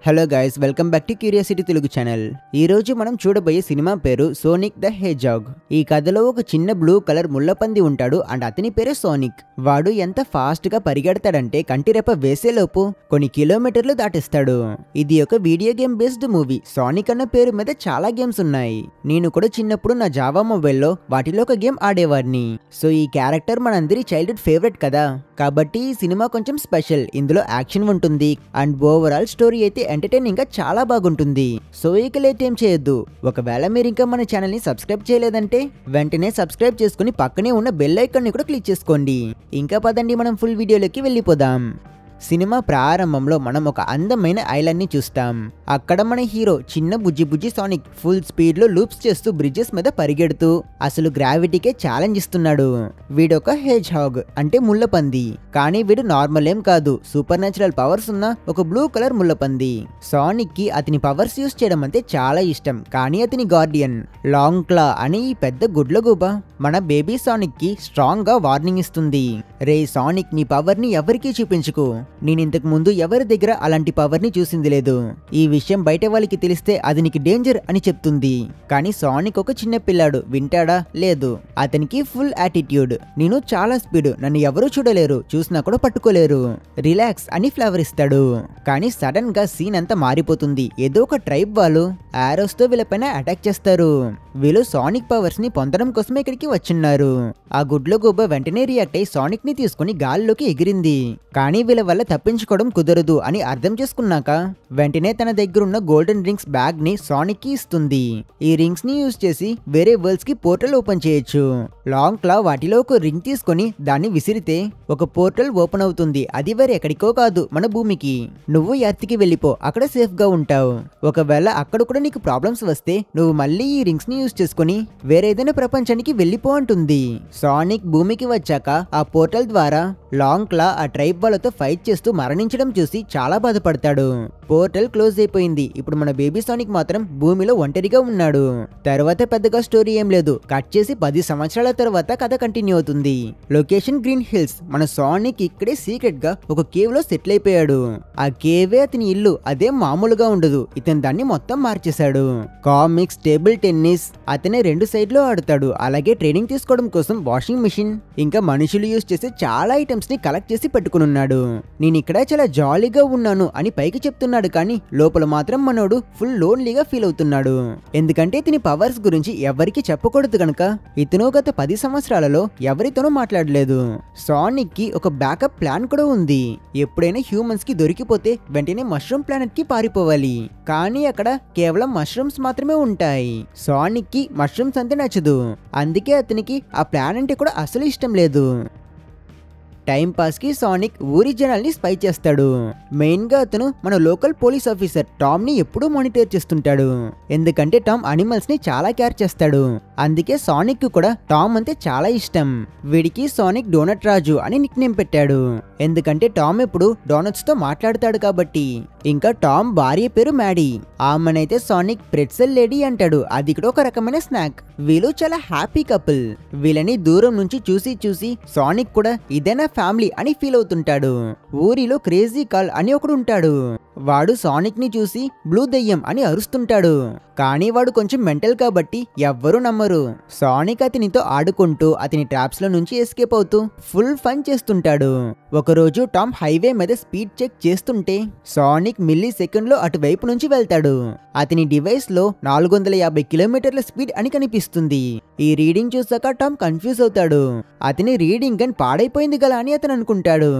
Hello guys, welcome back to curiosity Telugu channel. ఈ రోజు మనం చూడబోయే సినిమా పేరు సోనిక్ ద హెడ్జాగ్. ఈ కథలో ఒక చిన్న బ్లూ కలర్ ముళ్ళపంది ఉంటాడు అండ్ అతని పేరు సోనిక్. వాడు ఎంత ఫాస్ట్ గా పరిగెడతాడంటే కంటిరెప్ప వేసేలోపు కొన్ని కిలోమీటర్లు దాటిస్తాడు. ఇది ఒక video game based movie. Sonic అన్న పేరు మీద చాలా గేమ్స్ ఉన్నాయి. నేను కూడా చిన్నప్పుడు నా జావా మొబైల్లో వాటిలో ఒక గేమ్ ఆడేవాడిని. సో ఈ క్యారెక్టర్ మనందరి చైల్డ్హుడ్ ఫేవరెట్ కదా, కాబట్టి ఈ సినిమా కొంచెం స్పెషల్. ఇందులో యాక్షన్ ఉంటుంది అండ్ ఓవరాల్ స్టోరీ అయితే ఎంటర్టైనింగ్ గా చాలా బాగుంటుంది. సో ఇక లేట్ ఏం చేయొద్దు. ఒకవేళ మీరు ఇంకా మన ఛానల్ ని సబ్స్క్రైబ్ చేయలేదంటే వెంటనే సబ్స్క్రైబ్ చేసుకుని పక్కనే ఉన్న బెల్ ఐకాన్ ని కూడా క్లిక్ చేసుకోండి. ఇంకా పదండి, మనం ఫుల్ వీడియోలోకి వెళ్ళిపోదాం. సినిమా ప్రారంభంలో మనం ఒక అందమైన ఐలాండ్ ని చూస్తాం. అక్కడ మన హీరో చిన్న బుజ్జి సోనిక్ ఫుల్ స్పీడ్ లో లూప్స్ చేస్తూ బ్రిడ్జెస్ మీద పరిగెడుతూ అసలు గ్రావిటీకే ఛాలెంజ్ ఇస్తున్నాడు. వీడొక హెడ్జాగ్ అంటే ముళ్ళపంది, కానీ వీడు నార్మల్ ఏం కాదు, సూపర్ న్యాచురల్ పవర్స్ ఉన్న ఒక బ్లూ కలర్ ముళ్ళపంది. సోనిక్ కి అతని పవర్స్ యూస్ చేయడం అంటే చాలా ఇష్టం, కానీ అతని గార్డియన్ లాంగ్ క్లా అని ఈ పెద్ద గుడ్లగూబ మన బేబీ సోనిక్ కి స్ట్రాంగ్ గా వార్నింగ్ ఇస్తుంది. రే సోనిక్, నీ పవర్ ని ఎవరికీ చూపించుకో. నేను ఇంతకు ముందు ఎవరి దగ్గర అలాంటి పవర్ ని చూసింది లేదు. ఈ విషయం బయట వాళ్ళకి తెలిస్తే అది నీకు డేంజర్ అని చెప్తుంది. కానీ సోనిక్ ఒక చిన్న పిల్లాడు, వింటాడా? లేదు. అతనికి ఫుల్ యాటిట్యూడ్. నేను చాలా స్పీడ్, నన్ను ఎవరూ చూడలేరు, చూసినా కూడా పట్టుకోలేరు, రిలాక్స్ అని ఫ్లేవర్ ఇస్తాడు. కానీ సడన్ గా సీన్ అంతా మారిపోతుంది. ఏదో ఒక ట్రైబ్ వాళ్ళు ఆరోస్ తో వీళ్ళపైన అటాక్ చేస్తారు. వీళ్ళు సోనిక్ పవర్స్ ని పొందడం కోసమే ఇక్కడికి వచ్చున్నారు. ఆ గుడ్లగూబ వెంటనే రియాక్ట్ అయి సోనిక్ ని తీసుకుని గాల్లోకి ఎగిరింది. కానీ వీళ్ళ వల్ల తప్పించుకోవడం కుదరదు అని అర్థం చేసుకున్నాక వెంటనే తన దగ్గరున్న గోల్డెన్ రింగ్స్ బ్యాగ్ ని సోనిక్ కి ఇస్తుంది. ఈ రింగ్స్ ని యూజ్ చేసి వేరే వరల్డ్స్ కి పోర్టల్ ఓపెన్ చేయొచ్చు. లాంగ్ క్లా వాటిలో ఒక రింగ్ తీసుకుని దాన్ని విసిరితే ఒక పోర్టల్ ఓపెన్ అవుతుంది. అది వేరే ఎక్కడికో కాదు, మన భూమికి. నువ్వు ఎర్త్ కి వెళ్ళిపో, అక్కడ సేఫ్ గా ఉంటావు. ఒకవేళ అక్కడ కూడా నీకు ప్రాబ్లమ్స్ వస్తే నువ్వు మళ్ళీ ఈ రింగ్స్ ని యూజ్ చేసుకుని వేరేదైనా ప్రపంచానికి వెళ్ళిపో అంటుంది. సోనిక్ భూమికి వచ్చాక ఆ పోర్టల్ ద్వారా లాంగ్ క్లా ఆ ట్రైబ్ వాళ్ళతో ఫైట్ చేస్తూ మరణించడం చూసి చాలా బాధపడతాడు. పోర్టల్ క్లోజ్ అయిపోయింది. ఇప్పుడు మన బేబీ సోనిక్ మాత్రం భూమిలో ఒంటరిగా ఉన్నాడు. తర్వాత పెద్దగా స్టోరీ ఏం లేదు. కట్ చేసి 10 సంవత్సరాల తర్వాత కథ కంటిన్యూ అవుతుంది. Location green hills. మన సోనిక్ ఇక్కడే సీక్రెట్ గా ఒక కేవ్ లో సెటిల్ అయిపోయాడు. ఆ కేవే అతని ఇల్లు. అదేం మామూలుగా ఉండదు, ఇతను దాన్ని మొత్తం మార్చేశాడు. కామిక్స్, టేబుల్ టెన్నిస్ అతనే 2 సైడ్ లో ఆడుతాడు. అలాగే ట్రైనింగ్ తీసుకోవడం కోసం వాషింగ్ మిషన్ ఇంకా మనుషులు యూజ్ చేసే చాలా ఐటమ్స్ ని కలెక్ట్ చేసి పెట్టుకున్నాడు. నేను ఇక్కడ చాలా జాలీగా ఉన్నాను అని పైకి చెప్తున్నాడు, కానీ లోపల మాత్రం మనోడు ఫుల్ లోన్లీగా ఫీల్ అవుతున్నాడు. ఎందుకంటే ఇతని పవర్స్ గురించి ఎవరికి చెప్పకూడదు కనుక ఇతను గత 10 సంవత్సరాలలో ఎవరితోనూ మాట్లాడలేదు. సోనిక్ కి ఒక బ్యాకప్ ప్లాన్ కూడా ఉంది. ఎప్పుడైనా హ్యూమన్స్ కి దొరికిపోతే వెంటనే మష్రూమ్ ప్లానెట్ కి పారిపోవాలి. కానీ అక్కడ కేవలం మష్రూమ్స్ మాత్రమే ఉంటాయి. సోనిక్ కి మష్రూమ్స్ అంతే నచ్చదు. అందుకే అతనికి ఆ ప్లాన్ అంటే కూడా అసలు ఇష్టం లేదు. టైం పాస్ కి సోనిక్ ఊరి జనాల్ని స్పై చేస్తాడు. మెయిన్ గా అతను మన లోకల్ పోలీస్ ఆఫీసర్ టామ్ ని ఎప్పుడూ మానిటర్ చేస్తుంటాడు. ఎందుకంటే టామ్ అనిమల్స్ ని చాలా కేర్ చేస్తాడు. అందుకే సోనిక్ కు కూడా టామ్ అంటే చాలా ఇష్టం. వీడికి సోనిక్ డోనట్ రాజు అని నిక్ నేమ్ పెట్టాడు. ఎందుకంటే టామ్ ఎప్పుడు డోనట్స్ తో మాట్లాడతాడు కాబట్టి. ఇంకా టామ్ భార్య పేరు మ్యాడీ. ఆమెనైతే సోనిక్ ప్రెట్సెల్ లేడీ అంటాడు. అది కూడా ఒక రకమైన స్నాక్. వీళ్ళు చాలా హ్యాపీ కపుల్. వీళ్ళని దూరం నుంచి చూసి సోనిక్ కూడా ఇదేనా ఫ్యామిలీ అని ఫీల్ అవుతుంటాడు. ఊరిలో క్రేజీ కాల్ అని ఒకడు ఉంటాడు. వాడు సోనిక్ ని చూసి బ్లూ దెయ్యం అని అరుస్తుంటాడు. కానీ వాడు కొంచెం మెంటల్ కాబట్టి ఎవ్వరూ నమ్మరు. సోనిక్ అతనితో ఆడుకుంటూ అతని ట్రాప్స్ లో నుంచి ఎస్కేప్ అవుతూ ఫుల్ ఫన్ చేస్తుంటాడు. ఒకరోజు టామ్ హైవే మీద స్పీడ్ చెక్ చేస్తుంటే సోనిక్ మిల్లీ సెకండ్ లో అటువైపు నుంచి వెళ్తాడు. అతని డివైస్ లో 450 కిలోమీటర్ల స్పీడ్ అని కనిపిస్తుంది. ఈ రీడింగ్ చూసాక టామ్ కన్ఫ్యూజ్ అవుతాడు. అతని రీడింగ్ గన్ పాడైపోయింది గల అని అతను అనుకుంటాడు.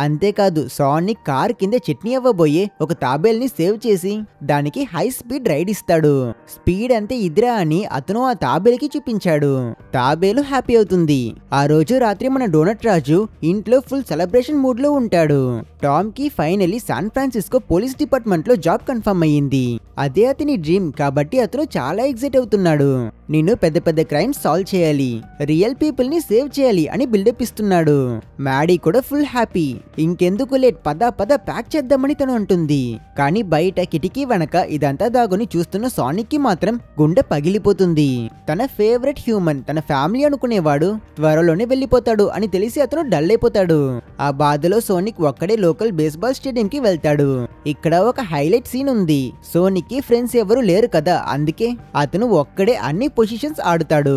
అంతేకాదు సోనిక్ కార్ కింద చట్నీ అవ్వబోయే ఒక తాబేల్ ని సేవ్ చేసి దానికి హై స్పీడ్ రైడ్ ఇస్తాడు. స్పీడ్ అంతే ఇదిరా అని అతను ఆ తాబేలుకి చూపించాడు. తాబేలు హ్యాపీ అవుతుంది. ఆ రోజు రాత్రి మన డోనట్ రాజు ఇంట్లో ఫుల్ సెలబ్రేషన్ మూడ్ లో ఉంటాడు. టామ్ కి finally San Francisco police department లో జాబ్ కన్ఫర్మ్ అయ్యింది. అదే అతని డ్రీమ్ కాబట్టి అతను చాలా ఎక్సైట్ అవుతున్నాడు. నేను పెద్ద పెద్ద క్రైమ్స్ సాల్వ్ చేయాలి, రియల్ పీపుల్ ని సేవ్ చేయాలి అని బిల్డప్ ఇస్తున్నాడు. మ్యాడీ కూడా ఫుల్ హ్యాపీ. ఇంకెందుకు లేట్, పద పద ప్యాక్ చేద్దామని తను అంటుంది. కానీ బయట కిటికీ వెనక ఇదంతా దాగుని చూస్తున్న సానిక్ కి మాత్రం గుండె పగిలిపోతుంది. తన ఫేవరెట్ హ్యూమన్, తన ఫ్యామిలీ అనుకునేవాడు త్వరలోనే వెళ్ళిపోతాడు అని తెలిసి అతను డల్ అయిపోతాడు. ఆ బాధలో సోనిక్ ఒక్కడే లోకల్ బేస్బాల్ స్టేడియం కి వెళ్తాడు. ఇక్కడ ఒక హైలైట్ సీన్ ఉంది. సోనిక్ కి ఫ్రెండ్స్ ఎవరు లేరు కదా, అందుకే అతను ఒక్కడే అన్ని పొజిషన్స్ ఆడుతాడు.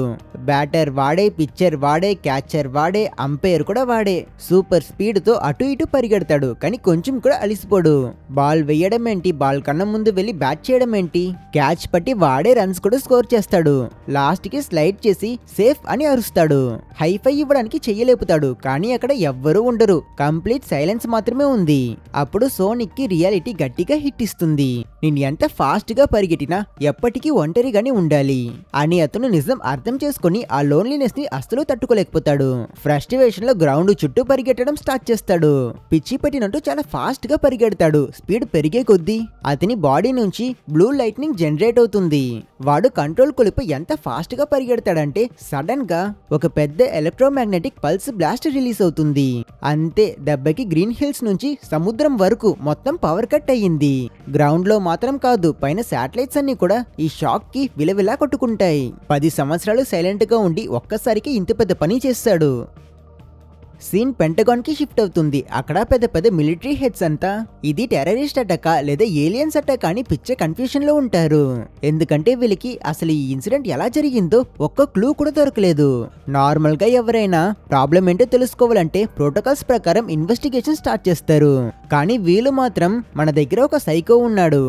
బ్యాటర్ వాడే, పిచ్చర్ వాడే, క్యాచర్ వాడే, అంపైర్ కూడా వాడే. సూపర్ స్పీడ్ తో అటు ఇటు పరిగెడతాడు, కానీ కొంచెం కూడా అలిసిపోడు. బాల్ వేయడం ఏంటి, బాల్ కన్నా ముందు వెళ్లి బ్యాట్ చేయడం ఏంటి, క్యాచ్ పట్టి వాడే రన్స్ కూడా స్కోర్ చేస్తాడు. లాస్ట్ కి స్లైడ్ చేసి సేఫ్ అని అరుస్తాడు. హైఫై ఇవ్వడానికి చెయ్యలేపుతాడు, కానీ అక్కడ ఎవ్వరూ ఉండరు. కంప్లీట్ సైలెన్స్ మాత్రమే ఉంది. అప్పుడు సోనిక్ కి రియాలిటీ గట్టిగా హిట్ ఇస్తుంది. నేను ఎంత ఫాస్ట్ గా పరిగెట్టినా ఎప్పటికీ ఒంటరిగానే ఉండాలి అని అతను నిజం అర్థం చేసుకుని ఆ లోన్లీనెస్ ని అస్సలు తట్టుకోలేకపోతాడు. ఫ్రస్ట్రేషన్ లో గ్రౌండ్ చుట్టూ పరిగెట్టడం స్టార్ట్ చేస్తాడు. పిచ్చి పెట్టినట్టు చాలా ఫాస్ట్ గా పరిగెడతాడు. స్పీడ్ పెరిగే కొద్దీ అతని బాడీ నుంచి బ్లూ లైట్నింగ్ జనరేట్ అవుతుంది. వాడు కంట్రోల్ కోల్పోయి ఎంత ఫాస్ట్ గా పరిగెడతాడంటే సడన్ గా ఒక పెద్ద ఎలక్ట్రోమాగ్నెటిక్ పల్స్ బ్లాస్ట్ రిలీజ్ అవుతుంది. అంతే, దెబ్బకి గ్రీన్ హిల్స్ నుంచి సముద్రం వరకు మొత్తం పవర్ కట్ అయ్యింది. గ్రౌండ్ లో మాత్రం కాదు, పైన శాటిలైట్స్ అన్ని కూడా ఈ షాక్ కి విలవిలా కొట్టుకుంటాయి. 10 సంవత్సరాలు సైలెంట్ గా ఉండి ఒక్కసారికి ఇంత పెద్ద పని చేస్తాడు. సీన్ పెంటగాన్ కి షిఫ్ట్ అవుతుంది. అక్కడ పెద్ద పెద్ద మిలిటరీ హెడ్స్ అంతా ఇది టెర్రరిస్ట్ అటాకా లేదా ఏలియన్స్ అటాకా అని పిచ్చ కన్ఫ్యూషన్ లో ఉంటారు. ఎందుకంటే వీళ్ళకి అసలు ఈ ఇన్సిడెంట్ ఎలా జరిగిందో ఒక్క క్లూ కూడా దొరకలేదు. నార్మల్ గా ఎవరైనా ప్రాబ్లం ఏంటో తెలుసుకోవాలంటే ప్రోటోకాల్స్ ప్రకారం ఇన్వెస్టిగేషన్ స్టార్ట్ చేస్తారు. కానీ వీళ్ళు మాత్రం మన దగ్గర ఒక సైకో ఉన్నాడు,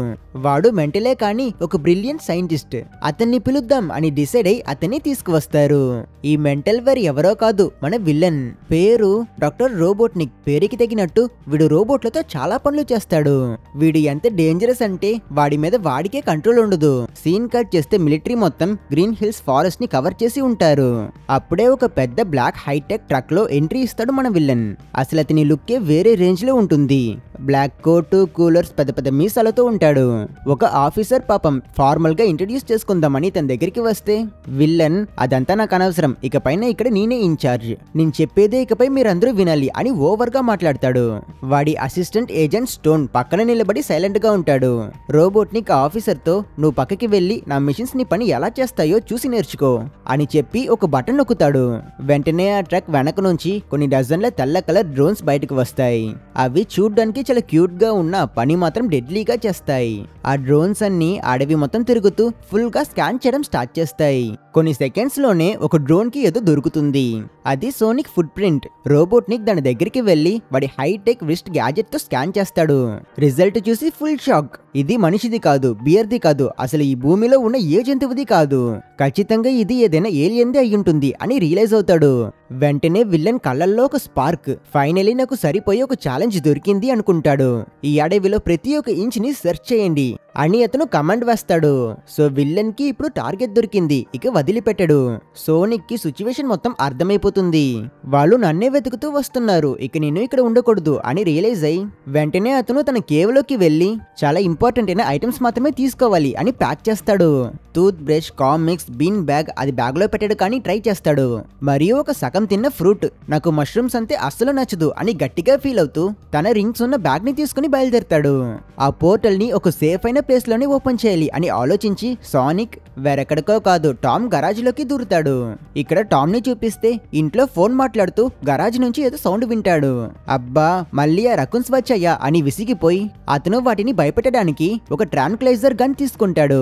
వాడు మెంటలే కానీ ఒక బ్రిలియంట్ సైంటిస్ట్, అతన్ని పిలుద్దాం అని డిసైడ్ అయి అతన్ని తీసుకువస్తారు. ఈ మెంటల్ వేర్ ఎవరో కాదు, మన విలన్. పేరు డాక్టర్ రోబోట్నిక్. పేరుకి తగినట్టు వీడు రోబోట్లతో చాలా పనులు చేస్తాడు. వీడు ఎంత డేంజరస్ అంటే వాడి మీద వాడికే కంట్రోల్ ఉండదు. సీన్ కట్ చేస్తే మిలిటరీ మొత్తం గ్రీన్ హిల్స్ ఫారెస్ట్ ని కవర్ చేసి ఉంటారు. అప్పుడే ఒక పెద్ద బ్లాక్ హైటెక్ ట్రక్ లో ఎంట్రీ ఇస్తాడు మన విలన్. అసలు అతని లుక్కే వేరే రేంజ్ లో ఉంటుంది. బ్లాక్ కోటు, కూలర్స్, పెద్ద పెద్ద మీసాలతో ఉంటాడు. ఒక ఆఫీసర్ పాపం ఫార్మల్ గా ఇంట్రడ్యూస్ చేసుకుందామని తన దగ్గరికి వస్తే విల్లన్ అదంతా నాకు అనవసరం, ఇకపైన ఇక్కడ నేనే ఇన్ఛార్జ్, నేను చెప్పేదే ఇకపై మీరందరూ వినాలి అని ఓవర్ గా మాట్లాడతాడు. వాడి అసిస్టెంట్ ఏజెంట్ స్టోన్ పక్కన నిలబడి సైలెంట్ గా ఉంటాడు. రోబోట్నిక్ ఆఫీసర్ తో నువ్వు పక్కకి వెళ్లి నా మిషన్స్ ని పని ఎలా చేస్తాయో చూసి నేర్చుకో అని చెప్పి ఒక బటన్ నొక్కుతాడు. వెంటనే ఆ ట్రక్ వెనక నుంచి కొన్ని డజన్ల తెల్ల కలర్ డ్రోన్స్ బయటకు వస్తాయి. అవి చూడ్డానికి చాలా క్యూట్ గా ఉన్న పని మాత్రం డెడ్లీగా చేస్తాయి. ఆ డ్రోన్స్ అన్ని అడవి మొత్తం తిరుగుతూ ఫుల్ గా స్కాన్ చేయడం స్టార్ట్ చేస్తాయి. కొన్ని సెకండ్స్ లోనే ఒక డ్రోన్ కి ఏదో దొరుకుతుంది. అది సోనిక్ ఫుట్ ప్రింట్. రోబోట్నిక్ దాని దగ్గరికి వెళ్లి వాడి హైటెక్ విస్ట్ గ్యాజెట్ తో స్కాన్ చేస్తాడు. రిజల్ట్ చూసి ఫుల్ షాక్. ఇది మనిషిది కాదు, బియర్ది కాదు, అసలు ఈ భూమిలో ఉన్న ఏ జంతువుది కాదు, ఖచ్చితంగా ఇది ఏదైనా ఏలియన్దే అయ్యుంటుంది అని రియలైజ్ అవుతాడు. వెంటనే విల్లన్ కళ్ళల్లో ఒక స్పార్క్. ఫైనలీ నాకు సరిపోయి ఒక ఛాలెంజ్ దొరికింది అనుకుంటాడు. ఈ అడవిలో ప్రతి ఒక్క ఇంచ్ ని సెర్చ్ చేయండి అని అతను కమాండ్ వేస్తాడు. సో విల్లన్ కి ఇప్పుడు టార్గెట్ దొరికింది, ఇక వదిలిపెట్టాడు. సోనిక్ కి సిచ్యువేషన్ మొత్తం అర్థమైపోతుంది. వాళ్ళు నన్నే వెతుకుతూ వస్తున్నారు, ఇక నేను ఇక్కడ ఉండకూడదు అని రియలైజ్ అయ్యి వెంటనే అతను తన కేవ్లోకి వెళ్లి చాలా ఇంపార్టెంట్ అయిన ఐటమ్స్ మాత్రమే తీసుకోవాలి అని ప్యాక్ చేస్తాడు. Tooth brush, comics, bean bag అది బ్యాగ్ లో పెట్టాడు కానీ ట్రై చేస్తాడు. మరియు ఒక సగం తిన్న ఫ్రూట్. నాకు మష్రూమ్స్ అంతే అస్సలు నచ్చదు అని గట్టిగా ఫీల్ అవుతూ తన రింగ్స్ ఉన్న బ్యాగ్ ని తీసుకుని బయలుదేరతాడు. ఆ పోర్టల్ ని ఒక సేఫ్ అయిన ప్లేస్ లోనే ఓపెన్ చేయాలి అని ఆలోచించి సానిక్ వేరెక్కడికో కాదు టామ్ గరాజ్ లోకి దూరుతాడు. ఇక్కడ టామ్ ని చూపిస్తే ఇంట్లో ఫోన్ మాట్లాడుతూ గరాజ్ నుంచి ఏదో సౌండ్ వింటాడు. అబ్బా మళ్ళీ ఆ రకున్స్ వచ్చాయా అని విసిగిపోయి అతను వాటిని భయపెట్టడానికి ఒక ట్రాన్క్లైజర్ గన్ తీసుకుంటాడు.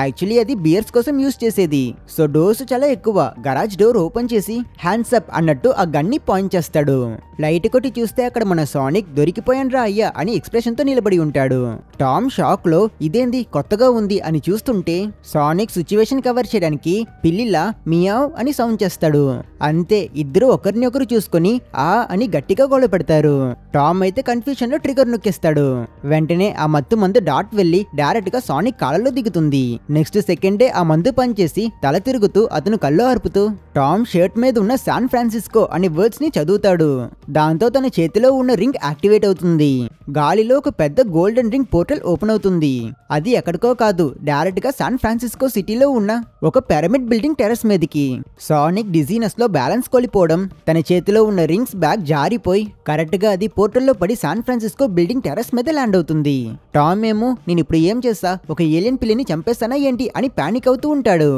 యాక్చువల్లీ అది బియర్స్ కోసం యూజ్ చేసేది, సో డోస్ చాలా ఎక్కువ. గరాజ్ డోర్ ఓపెన్ చేసి హ్యాండ్స్ అప్ అన్నట్టు ఆ గన్ ని పాయింట్ చేస్తాడు. లైట్ కొట్టి చూస్తే అక్కడ మన సానిక్ దొరికిపోయాను రా అయ్యా అని ఎక్స్ప్రెషన్ తో నిలబడి ఉంటాడు. టామ్ షాక్ లో ఇదేంది కొత్తగా ఉంది అని చూస్తుంటే సానిక్ సిచ్యువేషన్ కవర్ చేయడానికి పిల్లిలా మియావ్ అని సౌండ్ చేస్తాడు. అంతే, ఇద్దరు ఒకరిని ఒకరు చూసుకుని ఆ అని గట్టిగా గొడవ పెడతారు. టామ్ అయితే కన్ఫ్యూషన్ లో ట్రిగర్ నొక్కేస్తాడు. వెంటనే ఆ మత్తు మందు డాట్ వెళ్లి డైరెక్ట్ గా సానిక్ కాళ్ళలో దిగుతుంది. నెక్స్ట్ సెకండే ఆ మందు పనిచేసి తల తిరుగుతూ అతను కళ్ళు ఆర్పుతూ టామ్ షర్ట్ మీద ఉన్న శాన్ ఫ్రాన్సిస్కో అనే వర్డ్స్ ని చదువుతాడు. దాంతో తన చేతిలో ఉన్న రింగ్ యాక్టివేట్ అవుతుంది. గాలిలో ఒక పెద్ద గోల్డెన్ రింగ్ పోర్టల్ ఓపెన్ అవుతుంది. అది ఎక్కడికో కాదు, డైరెక్ట్ గా శాన్ ఫ్రాన్సిస్కో సిటీలో ఉన్న ఒక పిరమిడ్ బిల్డింగ్ టెర్రస్ మీదకి. సానిక్ డిజీనెస్ లో బ్యాలెన్స్ కోల్పోవడం, తన చేతిలో ఉన్న రింగ్స్ బ్యాగ్ జారిపోయి కరెక్ట్ గా అది పోర్టల్లో పడి శాన్ ఫ్రాన్సిస్కో బిల్డింగ్ టెర్రస్ మీద ల్యాండ్ అవుతుంది. టామ్ ఏమో నేను ఇప్పుడు ఏం చేస్తా, ఒక ఏలియన్ పిల్లిని చంపేస్తానా ఏంటి అని పానిక్ అవుతూ ఉంటాడు.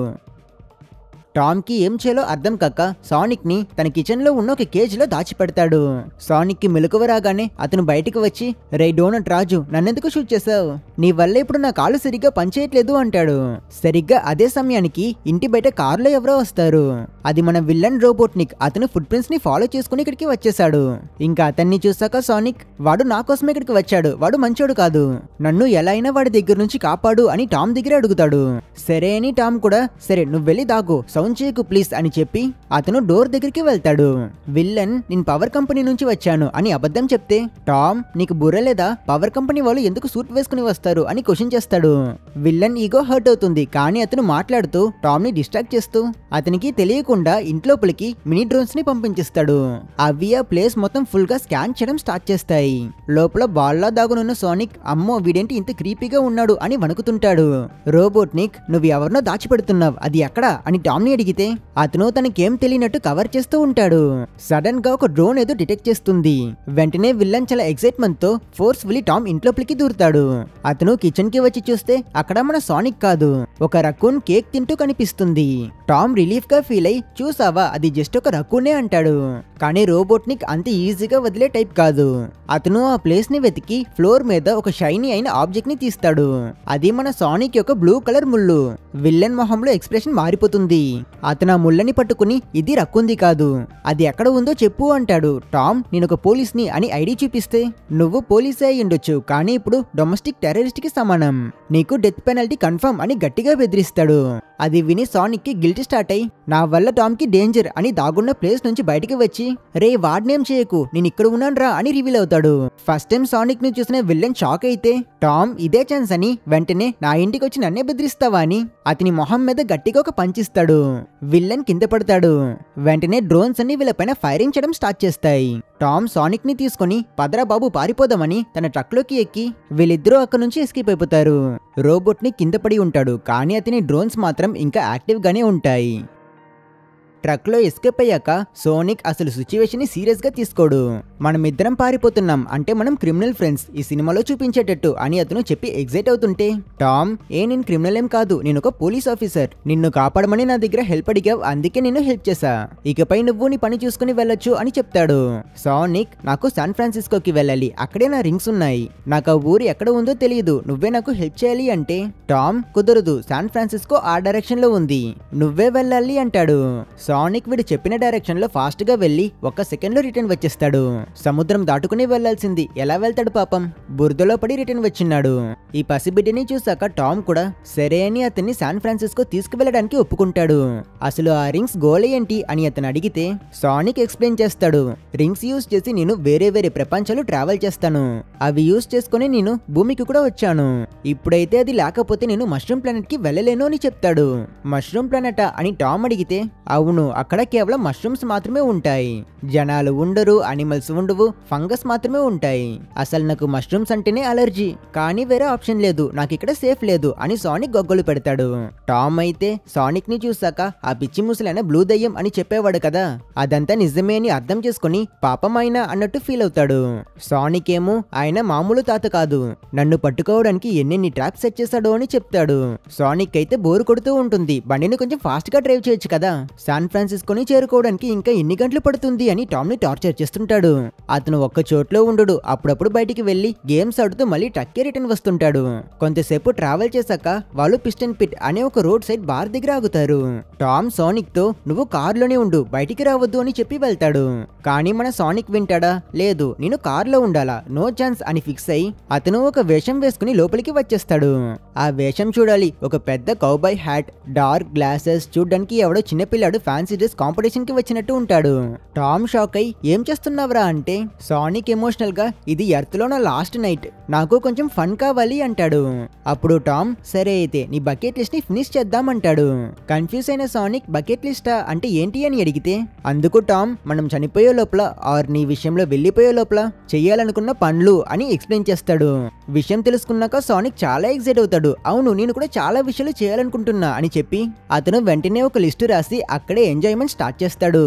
టామ్ కి ఏం చేయాలో అర్థం కాక సానిక్ ని తన కిచెన్ లో ఉన్న ఒక కేజ్ లో దాచిపెడతాడు. సానిక్ కి మెలకువ రాగానే అతను బయటికి వచ్చి, రే డోనట్ రాజు, నన్నెందుకు షూట్ చేసావు? నీ వల్ల ఇప్పుడు నా కాళ్ళు సరిగ్గా పనిచేయట్లేదు అంటాడు. సరిగ్గా అదే సమయానికి ఇంటి బయట కారులో ఎవరో వస్తారు. అది మన విల్లన్ రోబోట్నిక్. అతను ఫుట్ ప్రింట్స్ ని ఫాలో చేసుకుని ఇక్కడికి వచ్చేసాడు. ఇంకా అతన్ని చూసాక సానిక్, వాడు నా కోసమే ఇక్కడికి వచ్చాడు, వాడు మంచోడు కాదు, నన్ను ఎలా అయినా వాడి దగ్గర నుంచి కాపాడు అని టామ్ దగ్గర అడుగుతాడు. సరే అని టామ్ కూడా, సరే నువ్వు వెళ్ళి దాగు, సౌండ్ చేయకు ప్లీజ్ అని చెప్పి అతను డోర్ దగ్గరికి వెళ్తాడు. విల్లన్, నేను పవర్ కంపెనీ నుంచి వచ్చాను అని అబద్ధం చెప్తే టామ్, నీకు బుర్ర లేదా, పవర్ కంపెనీ వాళ్ళు ఎందుకు సూట్ వేసుకుని వస్తారు అని క్వశ్చన్ చేస్తాడు. విల్లన్ ఈగో హర్ట్ అవుతుంది, కానీ అతను మాట్లాడుతూ టామ్ ని డిస్ట్రాక్ట్ చేస్తూ అతనికి తెలియకుండా ఇంట్లోపలికి మినీ డ్రోన్స్ ని పంపించేస్తాడు. అవి ఆ ప్లేస్ మొత్తం ఫుల్ గా స్కాన్ చేయడం స్టార్ట్ చేస్తాయి. లోపల బాల్లా దాగునున్న సానిక్, అమ్మో వీడేంటి ఇంత క్రీపీగా ఉన్నాడు అని వణుకుతుంటాడు. రోబోట్నిక్, నువ్వు ఎవరినో దాచిపెడుతున్నావు, అది ఎక్కడా అని టామ్ ని అడిగితే అతను తనకేం తెలియనట్టు కవర్ చేస్తూ ఉంటాడు. సడన్ గా ఒక డ్రోన్ ఏదో డిటెక్ట్ చేస్తుంది. వెంటనే విల్లన్ చాలా ఎక్సైట్మెంట్ తో ఫోర్స్ఫుల్లీ టామ్ ఇంట్లోపలికి దూరుతాడు. అతను కిచెన్ కి వచ్చి చూస్తే అక్కడ మన సానిక్ కాదు, ఒక రకూన్ కేక్ తింటూ కనిపిస్తుంది. టామ్ రిలీఫ్ గా ఫీల్ అయి, చూసావా అది జస్ట్ ఒక రకూనే అంటాడు. కానీ రోబోట్నిక్ అంత ఈజీగా వదిలే టైప్ కాదు. అతను ఆ ప్లేస్ ని వెతికి ఫ్లోర్ మీద ఒక షైనీ అయిన ఆబ్జెక్ట్ ని తీస్తాడు. అది మన సానిక్ యొక్క బ్లూ కలర్ ముళ్ళు. విల్లన్ మొహంలో ఎక్స్ప్రెషన్ మారిపోతుంది. అతను ఆ ముళ్ళని పట్టుకుని, ఇది రక్కుంది కాదు, అది ఎక్కడ ఉందో చెప్పు అంటాడు. టామ్, నేను ఒక పోలీస్ని అని ఐడి చూపిస్తే, నువ్వు పోలీసే అయి ఉండొచ్చు, కానీ ఇప్పుడు డొమెస్టిక్ టెర్రరిస్ట్ కి సమానం, నీకు డెత్ పెనల్టీ కన్ఫర్మ్ అని గట్టిగా బెదిరిస్తాడు. అది విని సానిక్ కి గిల్ట్ స్టార్ట్ అయి, నా వల్ల టామ్ కి డేంజర్ అని దాగున్న ప్లేస్ నుంచి బయటికి వచ్చి, రే వాడినేం చేయకు, నేను ఇక్కడ ఉన్నాను రా అని రివీల్ అవుతాడు. ఫస్ట్ టైం సానిక్ ని చూసిన విల్లన్ షాక్ అయితే టామ్ ఇదే ఛాన్స్ అని వెంటనే నా ఇంటికి వచ్చి నన్నే బెదిరిస్తావా అని అతని మొహం మీద గట్టిగా ఒక పంచిస్తాడు. విల్లన్ కింద పడతాడు. వెంటనే డ్రోన్స్ అన్ని వీళ్ళపైన ఫైరింగ్ చేయడం స్టార్ట్ చేస్తాయి. టామ్ సానిక్ ని తీసుకుని పదరా బాబు పారిపోదామని తన ట్రక్ లోకి ఎక్కి వీళ్ళిద్దరూ అక్కడి నుంచి ఎస్కేప్ అయిపోతారు. రోబోట్ ని కింద పడి ఉంటాడు, కానీ అతని డ్రోన్స్ మాత్రం ఇంకా యాక్టివ్ గానే ఉంటాయి. ట్రక్ లో ఎస్కేప్ అయ్యాక సోనిక్ అసలు సిచ్యువేషన్ ని సీరియస్ గా తీసుకోడు. మనమిద్దరం పారిపోతున్నాం అంటే మనం క్రిమినల్ ఫ్రెండ్స్, ఈ సినిమాలో చూపించేటట్టు అని అతను చెప్పి ఎగ్జైట్ అవుతుంటే టామ్, నేను క్రిమినల్ ఏం కాదు, నేను ఒక పోలీస్ ఆఫీసర్, నిన్ను కాపాడమని నా దగ్గర హెల్ప్ అడిగావు, అందుకే నేను హెల్ప్ చేశా, ఇకపై నువ్వు నీ పని చూసుకుని వెళ్ళొచ్చు అని చెప్తాడు. సోనిక్, నాకు శాన్ ఫ్రాన్సిస్కోకి వెళ్ళాలి, అక్కడే నా రింగ్స్ ఉన్నాయి, నాకు ఆ ఊరు ఎక్కడ ఉందో తెలియదు, నువ్వే నాకు హెల్ప్ చేయాలి అంటే టామ్, కుదరదు, శాన్ ఫ్రాన్సిస్కో ఆ డైరెక్షన్ లో ఉంది, నువ్వే వెళ్ళాలి అంటాడు. సానిక్ వీడు చెప్పిన డైరెక్షన్ లో ఫాస్ట్ గా వెళ్లి ఒక్క సెకండ్ లో రిటర్న్ వచ్చేస్తాడు. సముద్రం దాటుకుని వెళ్లాల్సింది, ఎలా వెళ్తాడు పాపం, బురదలో పడి రిటర్న్ వచ్చినాడు. ఈ పసిబిడ్డని చూసాక టామ్ కూడా సరే అని అతన్ని శాన్ ఫ్రాన్సిస్కో తీసుకువెళ్ళడానికి ఒప్పుకుంటాడు. అసలు ఆ రింగ్స్ గోల్ ఏంటి అని అతను అడిగితే సానిక్ ఎక్స్ప్లెయిన్ చేస్తాడు. రింగ్స్ యూజ్ చేసి నేను వేరే వేరే ప్రపంచాలు ట్రావెల్ చేస్తాను, అవి యూజ్ చేసుకుని నేను భూమికి కూడా వచ్చాను, ఇప్పుడైతే అది లేకపోతే నేను మష్రూమ్ ప్లానెట్ కి వెళ్ళలేను అని చెప్తాడు. మష్రూమ్ ప్లానెటా అని టామ్ అడిగితే అవును, అక్కడ కేవలం మష్రూమ్స్ మాత్రమే ఉంటాయి, జనాలు ఉండరు, అనిమల్స్ ఉండవు, ఫంగస్ మాత్రమే ఉంటాయి, అసలు నాకు మష్రూమ్స్ అంటేనే అలర్జీ, కానీ వేరే ఆప్షన్ లేదు, నాకు ఇక్కడ సేఫ్ లేదు అని సానిక్ గొగ్గలు పెడతాడు. టామ్ అయితే సానిక్ ని చూసాక ఆ పిచ్చి ముసలైన బ్లూ దయ్యం అని చెప్పేవాడు కదా, అదంతా నిజమే అని అర్థం చేసుకుని పాపం అయినా అన్నట్టు ఫీల్ అవుతాడు. సానిక్ ఏమో ఆయన మామూలు తాత కాదు, నన్ను పట్టుకోవడానికి ఎన్నెన్ని ట్రాప్స్ సెట్ చేశాడో అని చెప్తాడు. సానిక్ అయితే బోరు కొడుతూ ఉంటుంది, బండిని కొంచెం ఫాస్ట్ గా డ్రైవ్ చేయొచ్చు కదా, శాన్ ఫ్రాన్సిస్కోని చేరుకోవడానికి ఇంకా ఎన్ని గంటలు పడుతుంది అని టామ్ ని టార్చర్ చేస్తుంటాడు. అతను ఒక్క చోట్లో ఉండడు, అప్పుడప్పుడు బయటికి వెళ్లి గేమ్స్ ఆడుతూ మళ్ళీ ట్రక్కే రిటర్న్ వస్తుంటాడు. కొంతసేపు ట్రావెల్ చేశాక వాళ్ళు పిస్టన్ పిట్ అనే ఒక రోడ్ సైడ్ బార్ దగ్గర ఆగుతారు. టామ్ సానిక్ తో నువ్వు కార్లోనే ఉండు, బయటికి రావద్దు అని చెప్పి వెళ్తాడు. కానీ మన సానిక్ వింటాడా, లేదు నేను కార్లో ఉండాలా, నో ఛాన్స్ అని ఫిక్స్ అయి అతను ఒక వేషం వేసుకుని లోపలికి వచ్చేస్తాడు. ఆ వేషం చూడాలి, ఒక పెద్ద కౌబాయ్ హ్యాట్, డార్క్ గ్లాసెస్, చూడ్డానికి ఎవడో చిన్నపిల్లాడు ఫ్యాన్ ఫ్యాన్సీ డ్రెస్ కాంపిటీషన్ కి వచ్చినట్టు ఉంటాడు. టామ్ షాక్ అయి ఏం చేస్తున్నావురా అంటే సానిక్ ఎమోషనల్ గా ఇది ఎర్త్ లో నా లాస్ట్ నైట్, నాకు కొంచెం ఫన్ కావాలి అంటాడు. అప్పుడు టామ్ సరే అయితే నీ బకెట్ లిస్ట్ ని ఫినిష్ చేద్దామంటాడు. కన్ఫ్యూజ్ అయిన సానిక్ బకెట్ లిస్టా అంటే ఏంటి అని అడిగితే అందుకు టామ్ మనం చనిపోయే లోపల ఆర్ నీ విషయంలో వెళ్ళిపోయే లోపల చెయ్యాలనుకున్న పనులు అని ఎక్స్ప్లెయిన్ చేస్తాడు. విషయం తెలుసుకున్నాక సానిక్ చాలా ఎక్సైట్ అవుతాడు. అవును నేను కూడా చాలా విషయాలు చేయాలనుకుంటున్నా అని చెప్పి అతను వెంటనే ఒక లిస్టు రాసి అక్కడే ఎంజాయ్మెంట్ స్టార్ట్ చేస్తాడు.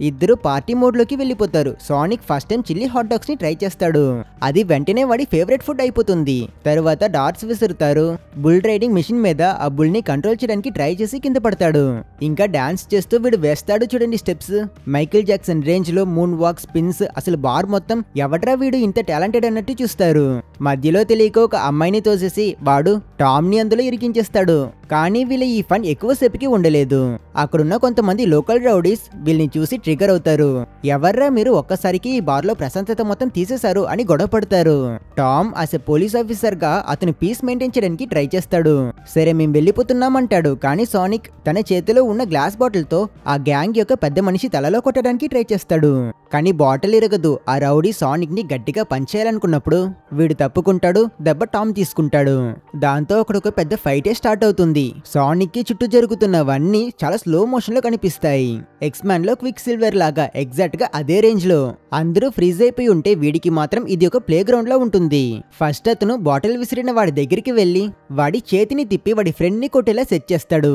ఇద్దరు పార్టీ మోడ్ లోకి వెళ్ళిపోతారు. Sonic first time chilli hot dogs ని ట్రై చేస్తాడు. అది వెంటనే వాడి ఫేవరెట్ ఫుడ్ అయిపోతుంది. తరువాత డార్ట్స్ విసురుతారు. బుల్ రైడింగ్ మిషన్ మీద ఆ బుల్ ని కంట్రోల్ చేయడానికి ట్రై చేసి కింద పడతాడు. ఇంకా డాన్స్ చేస్తూ వీడు వేస్తాడు చూడండి స్టెప్స్, మైకిల్ జాక్సన్ రేంజ్ లో మూన్ వాక్ స్పిన్స్. అసలు బార్ మొత్తం ఎవట్రా వీడు ఇంత టాలెంటెడ్ అన్నట్టు చూస్తారు. మధ్యలో తెలియక ఒక అమ్మాయిని తోసేసి వాడు టామ్ ని అందులో ఇరికించేస్తాడు. కానీ వీళ్ళ ఈ ఫన్ ఎక్కువసేపుకి ఉండలేదు. అక్కడున్న కొంతమంది లోకల్ రౌడీస్ వీళ్ళని చూసి ట్రిగర్ అవుతారు. ఎవర్రా మీరు ఒక్కసారికి ఈ బార్ లో ప్రశాంతత మొత్తం తీసేశారు అని గొడవ పడతారు. Tom as a police officer గా అతను పీస్ మెయింటైన్ చేయడానికి ట్రై చేస్తాడు. సరే మేము వెళ్ళిపోతున్నామంటాడు. కానీ సానిక్ తన చేతిలో ఉన్న గ్లాస్ బాటిల్ తో ఆ గ్యాంగ్ యొక్క పెద్ద మనిషి తలలో కొట్టడానికి ట్రై చేస్తాడు. కానీ బాటిల్ ఇరగదు. ఆ రౌడీ సానిక్ ని గట్టిగా పంచేయాలనుకున్నప్పుడు వీడు తప్పుకుంటాడు. దెబ్బ టామ్ తీసుకుంటాడు. దాంతో అక్కడ ఒక పెద్ద ఫైటే స్టార్ట్ అవుతుంది. సానిక్ కి చుట్టూ జరుగుతున్నవన్నీ చాలా స్లో మోషన్ లో కనిపిస్తాయి. ఎక్స్ మ్యాన్ లో క్విక్ సిల్వర్ లాగా ఎగ్జాక్ట్ గా అదే రేంజ్ లో. అందరూ ఫ్రీజ్ అయిపోయి ఉంటే వీడికి మాత్రం ఇది ఒక ప్లే గ్రౌండ్ లో ఉంటుంది. ఫస్ట్ అతను బాటిల్ విసిరిన వాడి దగ్గరికి వెళ్లి వాడి చేతిని తిప్పి వాడి ఫ్రెండ్ ని కొట్టేలా సెట్ చేస్తాడు.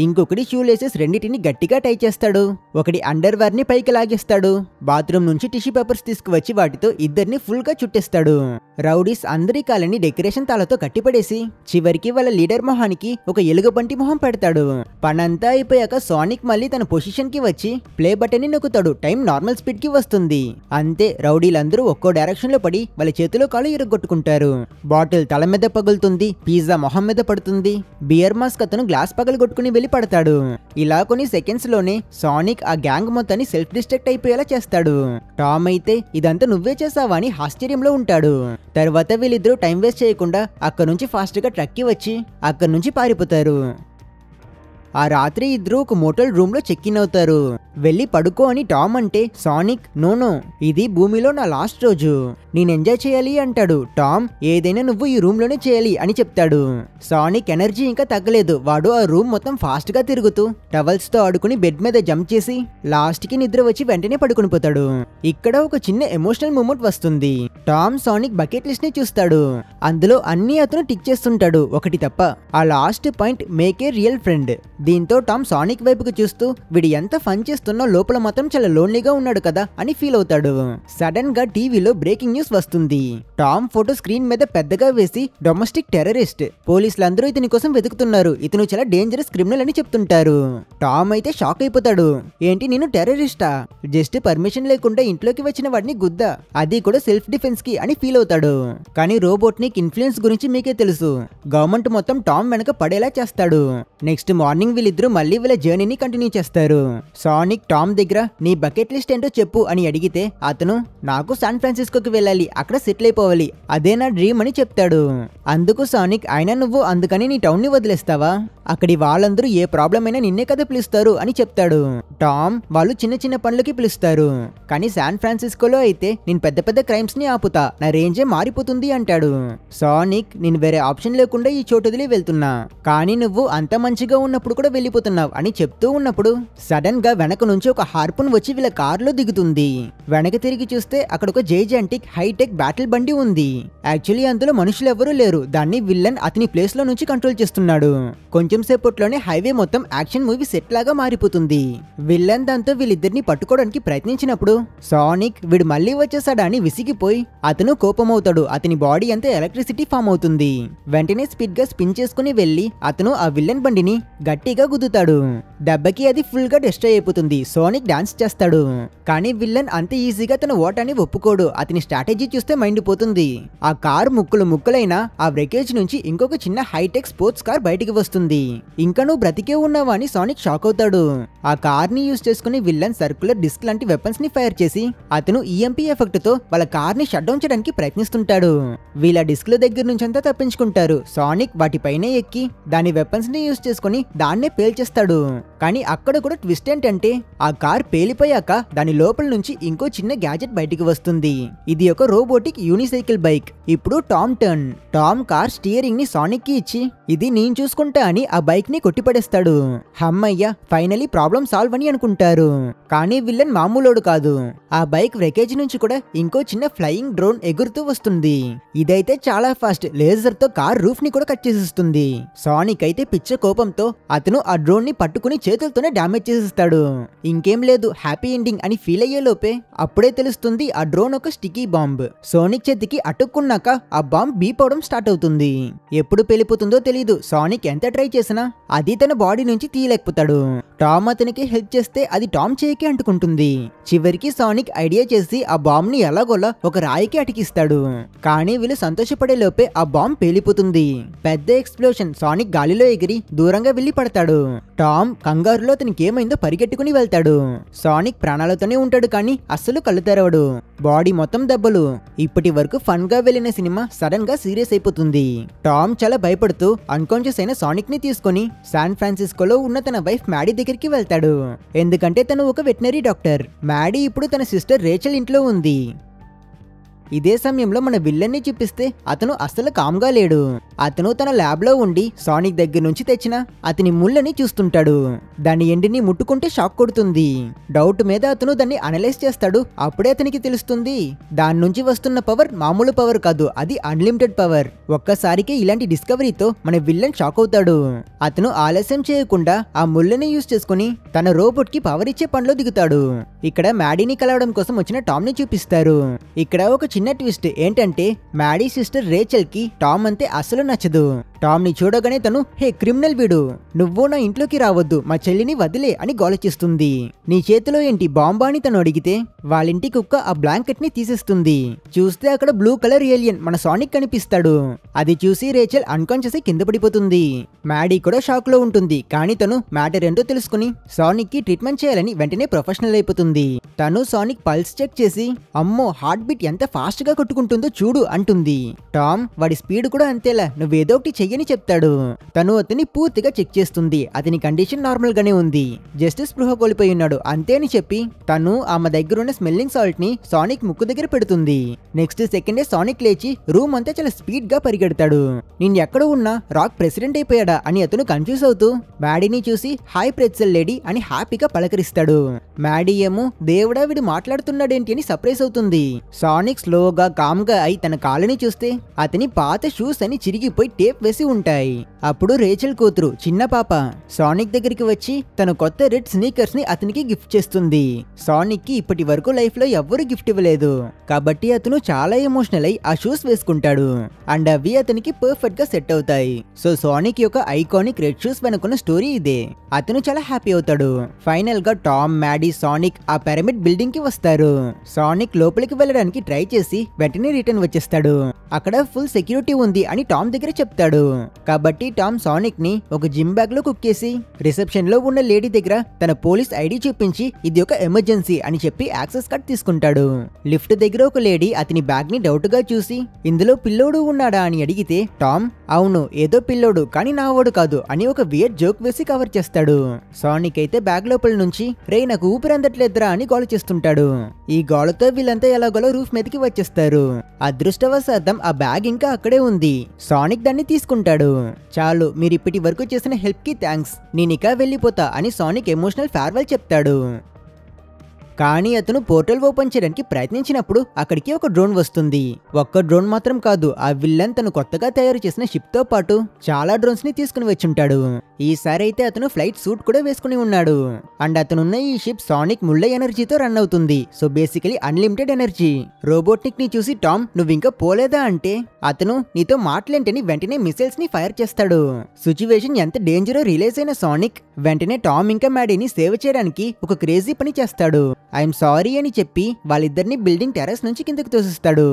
ఇంకొకటి షూ లేసెస్ రెండింటిని గట్టిగా టై చేస్తాడు. ఒకటి అండర్ వేర్ ని పైకి లాగేస్తాడు. బాత్రూమ్ నుంచి టిష్యూ పేపర్స్ తీసుకువచ్చి వాటితో ఇద్దరిని ఫుల్ గా చుట్టేస్తాడు. రౌడీస్ అందరి కాలని డెకరేషన్ తాళతో కట్టిపడేసి చివరికి వాళ్ళ లీడర్ మొహానికి ఒక ఎలుగుబంటి మొహం పెడతాడు. పనంతా అయిపోయాక సానిక్ మళ్ళీ తన పొజిషన్ కి వచ్చి ప్లే బటన్ ని నొక్కుతాడు. టైం నార్మల్ స్పీడ్ కి వస్తుంది. అంతే రౌడీలందరూ ఒక్కో డైరెక్షన్ లో పడి వాళ్ళ చేతిలో కాలు ఇరగొట్టుకుంటారు. బాటిల్ తల మీద పగులుతుంది. పిజ్జా మొహం మీద పడుతుంది. బియర్ మాస్క్ అతను గ్లాస్ పగలగొట్టుకుని వెళ్ళి పడతాడు. ఇలా కొన్ని సెకండ్స్ లోనే సానిక్ ఆ గ్యాంగ్ మొత్తాన్ని సెల్ఫ్ డిస్ట్రక్ట్ అయిపోయేలా చేస్తాడు. టామ్ అయితే ఇదంతా నువ్వే చేసావా అని ఆశ్చర్యంలో ఉంటాడు. తర్వాత వీళ్ళిద్దరూ టైం వేస్ట్ చేయకుండా అక్కడ నుంచి ఫాస్ట్ గా ట్రక్కి వచ్చి అక్కడ నుంచి పారిపోతారు. ఆ రాత్రి ఇద్దరు ఒక మోటల్ రూమ్ లో చెక్ ఇన్ అవుతారు. వెళ్ళి పడుకో అని టామ్ అంటే సానిక్ నో ఇది భూమిలో నా లాస్ట్ రోజు, నేను ఎంజాయ్ చేయాలి అంటాడు. టామ్ ఏదైనా నువ్వు ఈ రూమ్ లోనే చేయాలి అని చెప్తాడు. సానిక్ ఎనర్జీ ఇంకా తగ్గలేదు. వాడు ఆ రూమ్ మొత్తం ఫాస్ట్ గా తిరుగుతూ టవల్స్ తో ఆడుకుని బెడ్ మీద జంప్ చేసి లాస్ట్ కి నిద్ర వచ్చి వెంటనే పడుకుని పోతాడు. ఇక్కడ ఒక చిన్న ఎమోషనల్ మూమెంట్ వస్తుంది. టామ్ సానిక్ బకెట్ లిస్ట్ ని చూస్తాడు. అందులో అన్ని అతను టిక్ చేస్తుంటాడు ఒకటి తప్ప. ఆ last point make a real friend. దీంతో టామ్ సానిక్ వైపుకు చూస్తూ వీడు ఎంత ఫన్ చేస్తున్నా లోపల మాత్రం చాలా లోన్లీగా ఉన్నాడు కదా అని ఫీల్ అవుతాడు. సడన్ గా టీవీలో బ్రేకింగ్ న్యూస్ వస్తుంది. టామ్ ఫోటో స్క్రీన్ మీద పెద్దగా వేసి డొమెస్టిక్ టెర్రరిస్ట్, పోలీసులందరూ ఇతని కోసం వెతుకుతున్నారు, ఇతను చాలా డేంజరస్ క్రిమినల్ అని చెప్తుంటారు. టామ్ అయితే షాక్ అయిపోతాడు. ఏంటి నేను టెర్రరిస్టా? జస్ట్ పర్మిషన్ లేకుండా ఇంట్లోకి వచ్చిన వాడిని గుద్దా, అది కూడా సెల్ఫ్ డిఫెన్స్ కి అని ఫీల్ అవుతాడు. కానీ రోబోట్నిక్ ఇన్ఫ్లుయెన్స్ గురించి మీకే తెలుసు. గవర్నమెంట్ మొత్తం టామ్ వెనక పడేలా చేస్తాడు. నెక్స్ట్ మార్నింగ్ వీళ్ళిద్దరూ మళ్ళీ వీళ్ళ జర్నీని కంటిన్యూ చేస్తారు. సానిక్ టామ్ దగ్గర నీ బకెట్ లిస్ట్ ఏంటో చెప్పు అని అడిగితే అతను నాకు శాన్ ఫ్రాన్సిస్కోకి వెళ్ళాలి, అక్కడ సెటిల్ అయిపోవాలి, అదే నా డ్రీమ్ అని చెప్తాడు. అందుకు సానిక్ అయినా నువ్వు అందుకని నీ టౌన్ ని వదిలేస్తావా? అక్కడి వాళ్ళందరూ ఏ ప్రాబ్లం అయినా నిన్నే కదా పిలుస్తారు అని చెప్తాడు. టామ్ వాళ్ళు చిన్న చిన్న పనులకి పిలుస్తారు, కానీ శాన్ ఫ్రాన్సిస్కోలో అయితే నేను పెద్ద పెద్ద క్రైమ్స్ ని ఆపుతా, నా రేంజే మారిపోతుంది అంటాడు. సానిక్ నేను వేరే ఆప్షన్ లేకుండా ఈ చోటు వదిలి వెళ్తున్నా, కానీ నువ్వు అంత మంచిగా ఉన్నప్పుడు కూడా వెళ్ళిపోతున్నావు అని చెప్తూ ఉన్నప్పుడు సడన్ గా వెనక నుంచి ఒక హార్పున్ వచ్చి వీళ్ళ కారులో దిగుతుంది. వెనక తిరిగి చూస్తే అక్కడ ఒక జైజాంటిక్ హైటెక్ బ్యాటిల్ బండి ఉంది. యాక్చువల్లీ అందులో మనుషులు ఎవరూ లేరు. దాన్ని విల్లన్ అతని ప్లేస్ లో నుంచి కంట్రోల్ చేస్తున్నాడు. కొంచెం సేపట్లోనే హైవే మొత్తం యాక్షన్ మూవీ సెట్ లాగా మారిపోతుంది. విల్లన్ దాంతో వీళ్ళిద్దరిని పట్టుకోవడానికి ప్రయత్నించినప్పుడు సానిక్ వీడు మళ్ళీ వచ్చేసాడా అని విసిగిపోయి అతను కోపమవుతాడు. అతని బాడీ అంతా ఎలక్ట్రిసిటీ ఫామ్ అవుతుంది. వెంటనే స్పీడ్ గా స్పిన్ చేసుకుని వెళ్లి అతను ఆ విల్లన్ బండిని గట్టిగా గుద్దుతాడు. దెబ్బకి అది ఫుల్ గా డిస్ట్రాయ్ అయిపోతుంది. సోనిక్ డాన్స్ చేస్తాడు. కానీ విల్లన్ అంత ఈజీగా తన ఓటాన్ని ఒప్పుకోడు. అతని స్ట్రాటజీ చూస్తే మైండ్ పోతుంది. ఆ కార్ ముక్కలైన ఆ బ్రేకేజ్ నుంచి ఇంకొక చిన్న హైటెక్ స్పోర్ట్స్ కార్ బయటికి వస్తుంది. ఇంకా నువ్వు బ్రతికే ఉన్నావా అని సానిక్ షాక్ అవుతాడు. ఆ కార్ ని యూజ్ చేసుకుని విల్లన్ సర్కులర్ డిస్క్ లాంటి వెపన్స్ ని ఫైర్ చేసి అతను ఈఎంపీ ఎఫెక్ట్ తో వాళ్ళ కార్ ని షట్ డౌన్ చేయడానికి ప్రయత్నిస్తుంటాడు. వీళ్ళ డిస్క్ల దగ్గర నుంచి అంతా తప్పించుకుంటారు. సానిక్ వాటిపైనే ఎక్కి దాని వెపన్స్ ని యూజ్ చేసుకుని దాన్నే పేల్చేస్తాడు. కానీ అక్కడ కూడా ట్విస్ట్ ఏంటంటే ఆ కార్ పేలిపోయాక దాని లోపల నుంచి ఇంకో చిన్న గ్యాజెట్ బయటికి వస్తుంది. ఇది ఒక రోబోటిక్ యూనిసైకిల్ బైక్. ఇప్పుడు Tom turn. Tom car steering ని సానిక్ కి ఇచ్చి ఇది నేను చూసుకుంటా అని ఆ బైక్ ని కొట్టిపడేస్తాడు. హమ్మయ్య ఫైనలీ ప్రాబ్లం సాల్వ్ అని అనుకుంటారు. కానీ విల్లన్ మామూలోడు కాదు. ఆ బైక్ వ్రెకేజ్ నుంచి కూడా ఇంకో చిన్న ఫ్లయింగ్ డ్రోన్ ఎగురుతూ వస్తుంది. ఇదైతే చాలా ఫాస్ట్ లేజర్ తో కార్ రూఫ్ ని కూడా కట్ చేసేస్తుంది. సానిక్ అయితే పిచ్చ కోపంతో అతను ఆ డ్రోన్ ని పట్టుకుని చేతులతోనే డామేజ్ చేసేస్తాడు. ఇంకేం లేదు హ్యాపీ ఎండింగ్ అని ఫీల్ అయ్యే లోపే అప్పుడే తెలుస్తుంది ఆ డ్రోన్ ఒక స్టికీ బాంబ్. సోనిక్ చేతికి అటుక్కున్నాక ఆ బాంబ్ బీప్ అవడం స్టార్ట్ అవుతుంది. ఎప్పుడు పేలిపోతుందో తెలియదు. సానిక్ ఎంత ట్రై చేసినా అది తన బాడీ నుంచి తీయలేకపోతాడు. టామ్ అతనికి హెల్ప్ చేస్తే అది టామ్ చేయికి అంటుకుంటుంది. చివరికి సానిక్ ఐడియా చేసి ఆ బాంబ్ ని ఎలాగోలా ఒక రాయికి అటికిస్తాడు. కానీ వీళ్ళు సంతోషపడే లోపే ఆ బాంబ్ పేలిపోతుంది. పెద్ద ఎక్స్ప్లోషన్. సానిక్ గాలిలో ఎగిరి దూరంగా వెళ్లి పడతాడు. టామ్ కంగారులో అతనికి ఏమైందో పరిగెట్టుకుని వెళ్తాడు. సానిక్ ప్రాణాలతోనే ఉంటాడు కానీ అస్సలు కళ్ళు తెరవడు. బాడీ మొత్తం దెబ్బలు. ఇప్పటి వరకు ఫన్ గా వెళ్లిన సినిమా సడన్ గా సీరియస్ అయిపోతుంది. టామ్ చాలా భయపడుతూ అన్కాన్షియస్ అయిన సానిక్ ని తీసుకుని శాన్ ఫ్రాన్సిస్కోలో ఉన్న తన వైఫ్ మ్యాడీ దగ్గరికి వెళ్తాడు. ఎందుకంటే తను ఒక వెటనరీ డాక్టర్. మ్యాడీ ఇప్పుడు తన సిస్టర్ రేచల్ ఇంట్లో ఉంది. ఇదే సమయంలో మన విల్లన్ ని చూపిస్తే అతను అస్సలు కామ్గా లేడు. అతను తన ల్యాబ్ లో ఉండి సానిక్ దగ్గర నుంచి తెచ్చిన అతని ముళ్ళని చూస్తుంటాడు. దాని ఎండిని ముట్టుకుంటే షాక్ కొడుతుంది. డౌట్ మీద అతను దాన్ని అనలైజ్ చేస్తాడు. అప్పుడే అతనికి తెలుస్తుంది దాని నుంచి వస్తున్న పవర్ మామూలు పవర్ కాదు, అది అన్లిమిటెడ్ పవర్. ఒక్కసారికి ఇలాంటి డిస్కవరీతో మన విల్లన్ షాక్ అవుతాడు. అతను ఆలస్యం చేయకుండా ఆ ముళ్ళని యూజ్ చేసుకుని తన రోబోట్ కి పవర్ ఇచ్చే పనిలో దిగుతాడు. ఇక్కడ మ్యాడీని కలవడం కోసం వచ్చిన టామ్ ని చూపిస్తారు. ఇక్కడ ఒక చిన్న ట్విస్ట్ ఏంటంటే మ్యాడీ సిస్టర్ రేచల్ కి టామ్ అంతే అసలు నచ్చదు. టామ్ ని చూడగానే తను హే క్రిమినల్ వీడు, నువ్వు నా ఇంట్లోకి రావద్దు, మా చెల్లిని వదిలే అని గోలచిస్తుంది. నీ చేతిలో ఏంటి బాంబా అని తను అడిగితే వాళ్ళింటి కుక్క ఆ బ్లాంకెట్ ని తీసేస్తుంది. చూస్తే అక్కడ బ్లూ కలర్ ఏలియన్ మన సానిక్ కనిపిస్తాడు. అది చూసి రేచల్ అన్కాన్షియస్ కింద పడిపోతుంది. మ్యాడీ కూడా షాక్ లో ఉంటుంది. కానీ తను మ్యాటర్ ఏంటో తెలుసుకుని సానిక్ కి ట్రీట్మెంట్ చేయాలని వెంటనే ప్రొఫెషనల్ అయిపోతుంది. తను సానిక్ పల్స్ చెక్ చేసి అమ్మో హార్ట్ బీట్ ఎంత ఫాస్ట్ గా కొట్టుకుంటుందో చూడు అంటుంది. టామ్ వాడి స్పీడ్ కూడా అంతేలా, నువ్వేదో ఒకటి చెయ్యని చెప్తాడు. తను అతని పూర్తిగా చెక్ చేస్తుంది. అతని కండిషన్ నార్మల్ గానే ఉంది, జస్ట్ స్పృహ కోల్పోయి ఉన్నాడు అంతే అని చెప్పి తను ఆమె దగ్గర ఉన్న స్మెల్లింగ్ సాల్ట్ ని సానిక్ ముక్కు దగ్గర పెడుతుంది. నెక్స్ట్ సెకండే సానిక్ లేచి రూమ్ అంతా చాలా స్పీడ్ గా పరిగెడతాడు. నేను ఎక్కడ ఉన్నా రాక్ ప్రెసిడెంట్ అయిపోయాడా అని అతను కన్ఫ్యూజ్ అవుతూ మ్యాడీని చూసి హాయ్ ప్రెట్జెల్ లేడీ అని హ్యాపీగా పలకరిస్తాడు. మ్యాడీ ఏమో దేవుడా వీడు మాట్లాడుతున్నాడేంటి అని సర్ప్రైజ్ అవుతుంది. సానిక్ స్లోగా కామ్ గా అయి తన కాళ్ళని చూస్తే అతని పాత షూస్ అని చిరిగిపోయి టేప్ వేసి ఉంటాయి. అప్పుడు రేచల్ కూతురు చిన్న పాప సానిక్ దగ్గరికి వచ్చి తన కొత్త రెడ్ స్నీకర్స్ ని అతనికి గిఫ్ట్ చేస్తుంది. సానిక్ కి ఇప్పటి వరకు లైఫ్ లో ఎవ్వరు గిఫ్ట్ ఇవ్వలేదు కాబట్టి అతను చాలా ఎమోషనల్ అయి ఆ షూస్ వేసుకుంటాడు. అండ్ అవి అతనికి పర్ఫెక్ట్ గా సెట్ అవుతాయి. సో సానిక్ యొక్క ఐకానిక్ రెడ్ షూస్ వెనుకున్న స్టోరీ ఇదే. అతను చాలా హ్యాపీ అవుతాడు. ఫైనల్ గా టామ్, మ్యాడీ, సానిక్ ఆ పిరమిడ్ బిల్డింగ్ కి వస్తారు. సానిక్ లోపలికి వెళ్ళడానికి ట్రై చేసి వెంటనే రిటర్న్ వచ్చేస్తాడు. అక్కడ ఫుల్ సెక్యూరిటీ ఉంది అని టామ్ దగ్గర చెప్తాడు. కాబట్టి టామ్ సానిక్ ని ఒక జిమ్ బ్యాగ్ లో కుక్కేసి రిసెప్షన్ లో ఉన్న లేడీ దగ్గర తన పోలీస్ ఐడి చూపించి ఇది ఒక ఎమర్జెన్సీ అని చెప్పి యాక్సెస్ కార్డ్ తీసుకుంటాడు. లిఫ్ట్ దగ్గర ఒక లేడీ అతని బ్యాగ్ ని డౌట్ గా చూసి ఇందులో పిల్లోడు ఉన్నాడా అని అడిగితే టామ్ అవును ఏదో పిల్లోడు కానీ నా వాడు కాదు అని ఒక వియర్డ్ జోక్ వేసి కవర్ చేస్తాడు. సానిక్ అయితే బ్యాగ్ లోపల నుంచి రే నాకు ఊపిరందట్లేదురా అని గోల చేస్తుంటాడు. ఈ గోలతో వీళ్ళంతా ఎలాగోలో రూఫ్ మీదకి వచ్చేస్తారు. అదృష్టవశాతం ఆ బ్యాగ్ ఇంకా అక్కడే ఉంది. సానిక్ దాన్ని తీసుకుంటాడు. చాలు మీరు ఇప్పటి వరకు చేసిన హెల్ప్ కి థ్యాంక్స్, నేనిక వెళ్ళిపోతా అని సానిక్ ఎమోషనల్ ఫేర్వెల్ చెప్తాడు. కానీ అతను పోర్టల్ ఓపెన్ చేయడానికి ప్రయత్నించినప్పుడు అక్కడికి ఒక డ్రోన్ వస్తుంది. ఒక్క డ్రోన్ మాత్రం కాదు, ఆ విల్లన్ తను కొత్తగా తయారు చేసిన షిప్ తో పాటు చాలా డ్రోన్స్ ని తీసుకుని వచ్చుంటాడు. ఈసారి అయితే అతను ఫ్లైట్ సూట్ కూడా వేసుకుని ఉన్నాడు. అండ్ అతనున్న ఈ షిప్ సానిక్ ముళ్ళ ఎనర్జీతో రన్ అవుతుంది. So basically unlimited energy. రోబోట్నిక్ ని చూసి టామ్ నువ్వు ఇంకా పోలేదా అంటే అతను నీతో మాట్లాంటని వెంటనే మిసైల్స్ ని ఫైర్ చేస్తాడు. సిచ్యువేషన్ ఎంత డేంజరో రియలైజ్ అయిన సానిక్ వెంటనే టామ్ ఇంకా మ్యాడీని సేవ్ చేయడానికి ఒక క్రేజీ పని చేస్తాడు. ఐఎమ్ సారీ అని చెప్పి వాళ్ళిద్దరిని బిల్డింగ్ టెర్రస్ నుంచి కిందకి తోసిస్తాడు.